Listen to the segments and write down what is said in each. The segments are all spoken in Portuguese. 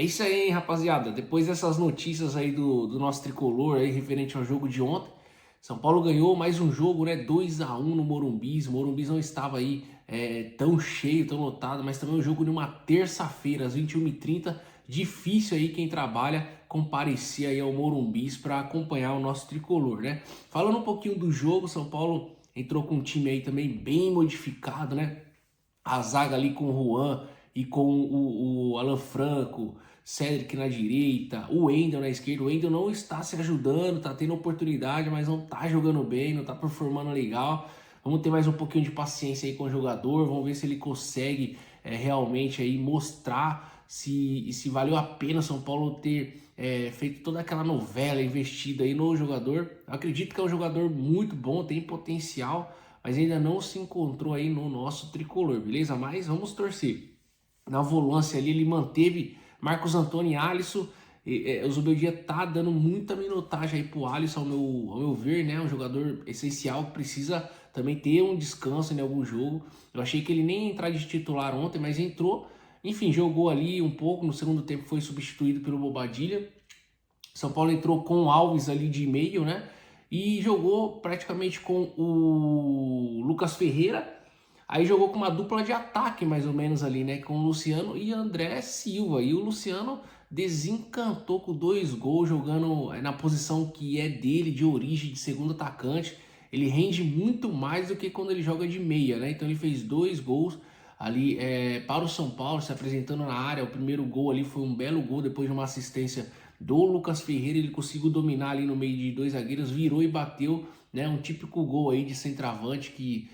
É isso aí, hein, rapaziada. Depois dessas notícias aí do nosso tricolor aí, referente ao jogo de ontem, São Paulo ganhou mais um jogo, né? 2-1 no Morumbis. O Morumbis não estava aí tão cheio, tão lotado, mas também um jogo numa terça-feira, às 21h30. Difícil aí quem trabalha comparecer aí ao Morumbis para acompanhar o nosso tricolor, né? Falando um pouquinho do jogo, São Paulo entrou com um time aí também bem modificado, né? A zaga ali com o Juan e com o Alan Franco, Cedric na direita, o Wendel na esquerda. O Wendel não está se ajudando, tá tendo oportunidade, mas não tá jogando bem, não tá performando legal. Vamos ter mais um pouquinho de paciência aí com o jogador, vamos ver se ele consegue realmente aí mostrar se valeu a pena São Paulo ter feito toda aquela novela, investida aí no jogador. Eu acredito que é um jogador muito bom, tem potencial, mas ainda não se encontrou aí no nosso tricolor, beleza? Mas vamos torcer. Na volância ali ele manteve Marcos Antônio e Alisson. O Zubeldia tá dando muita minutagem aí pro Alisson, ao meu ver, né? Um jogador essencial que precisa também ter um descanso em algum jogo. Eu achei que ele nem ia entrar de titular ontem, mas entrou. Enfim, jogou ali um pouco. No segundo tempo foi substituído pelo Bobadilha. São Paulo entrou com o Alves ali de meio, né? E jogou praticamente com o Lucas Ferreira. Aí jogou com uma dupla de ataque, mais ou menos ali, né? Com o Luciano e André Silva. E o Luciano desencantou com 2 gols, jogando na posição que é dele, de origem, de segundo atacante. Ele rende muito mais do que quando ele joga de meia, né? Então ele fez 2 gols ali para o São Paulo, se apresentando na área. O primeiro gol ali foi um belo gol, depois de uma assistência do Lucas Ferreira. Ele conseguiu dominar ali no meio de 2 zagueiros, virou e bateu, né? Um típico gol aí de centroavante que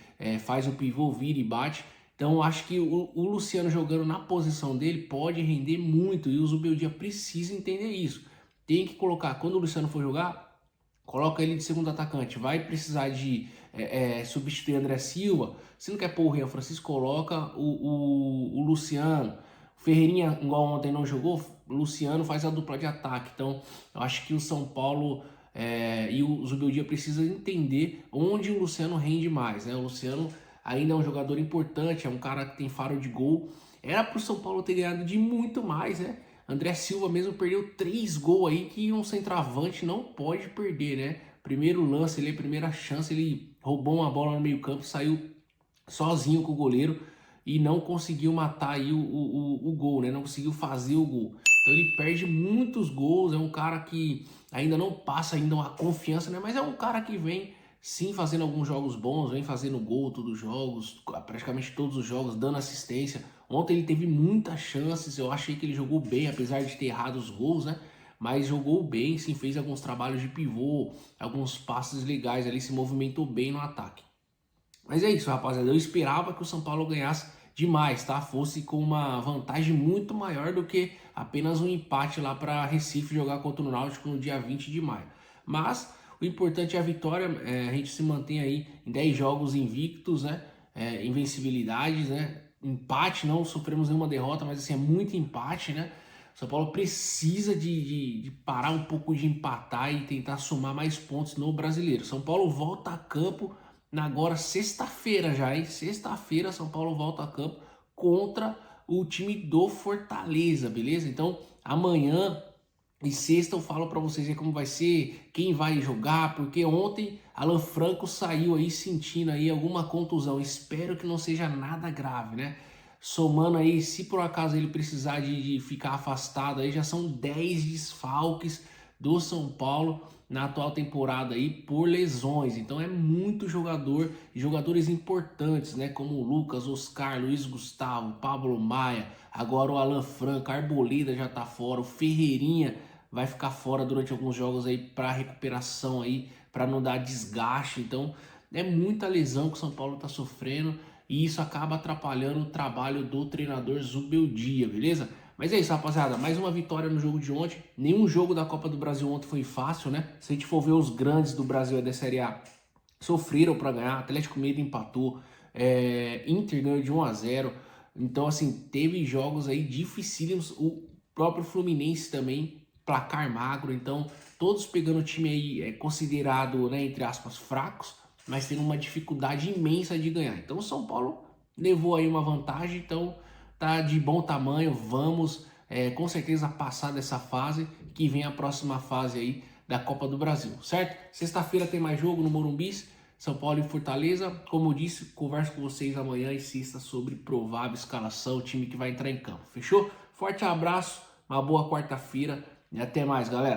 faz o pivô, vira e bate. Então acho que o Luciano jogando na posição dele pode render muito e o Zubeldia precisa entender isso. Tem que colocar, quando o Luciano for jogar, coloca ele de segundo atacante. Vai precisar de substituir André Silva. Se não quer pôr o Rian Francisco, coloca o Luciano. O Ferreirinha, igual ontem não jogou, o Luciano faz a dupla de ataque. Então, eu acho que o São Paulo e o Zubeldia precisa entender onde o Luciano rende mais, né? O Luciano ainda é um jogador importante, é um cara que tem faro de gol. Era para o São Paulo ter ganhado de muito mais, né? André Silva mesmo perdeu 3 gols aí que um centroavante não pode perder, né? Primeiro lance, ele, primeira chance, ele roubou uma bola no meio campo, saiu sozinho com o goleiro e não conseguiu matar aí o gol, né? Não conseguiu fazer o gol. Então ele perde muitos gols, é um cara que ainda não passa ainda uma confiança, né? Mas é um cara que vem sim fazendo alguns jogos bons, vem fazendo gol todos os jogos, praticamente todos os jogos, dando assistência. Ontem ele teve muitas chances, eu achei que ele jogou bem, apesar de ter errado os gols, né? Mas jogou bem, sim, fez alguns trabalhos de pivô, alguns passes legais ali, se movimentou bem no ataque. Mas é isso, rapaziada. Eu esperava que o São Paulo ganhasse demais, tá? Fosse com uma vantagem muito maior do que apenas um empate lá para Recife jogar contra o Náutico no dia 20 de maio. Mas o importante é a vitória. A gente se mantém aí em 10 jogos invictos, né? Invencibilidades, né? Empate, não sofremos nenhuma derrota, mas assim, é muito empate, né? O São Paulo precisa de parar um pouco de empatar e tentar somar mais pontos no Brasileiro. São Paulo volta a campo agora sexta-feira já, hein? Sexta-feira São Paulo volta a campo contra o time do Fortaleza, beleza? Então amanhã e sexta eu falo para vocês aí como vai ser, quem vai jogar, porque ontem Alan Franco saiu aí sentindo aí alguma contusão. Espero que não seja nada grave, né? Somando aí, se por acaso ele precisar de ficar afastado aí, já são 10 desfalques do São Paulo na atual temporada aí por lesões. Então é muito jogador e jogadores importantes, né? Como o Lucas, Oscar, Luiz Gustavo, Pablo Maia, agora o Alan Franco, Arboleda já tá fora, o Ferreirinha vai ficar fora durante alguns jogos aí para recuperação aí, para não dar desgaste. Então é muita lesão que o São Paulo tá sofrendo e isso acaba atrapalhando o trabalho do treinador Zubeldia, beleza? Mas é isso, rapaziada. Mais uma vitória no jogo de ontem. Nenhum jogo da Copa do Brasil ontem foi fácil, né? Se a gente for ver os grandes do Brasil e da Série A, sofreram para ganhar. Atlético Mineiro empatou. Inter ganhou de 1-0. Então, assim, teve jogos aí dificílimos. O próprio Fluminense também, placar magro. Então, todos pegando o time aí considerado, né, entre aspas, fracos, mas tendo uma dificuldade imensa de ganhar. Então, o São Paulo levou aí uma vantagem. Então, tá de bom tamanho, vamos com certeza passar dessa fase, que vem a próxima fase aí da Copa do Brasil, certo? Sexta-feira tem mais jogo no Morumbi, São Paulo e Fortaleza. Como eu disse, converso com vocês amanhã e sexta sobre provável escalação, o time que vai entrar em campo, fechou? Forte abraço, uma boa quarta-feira e até mais, galera!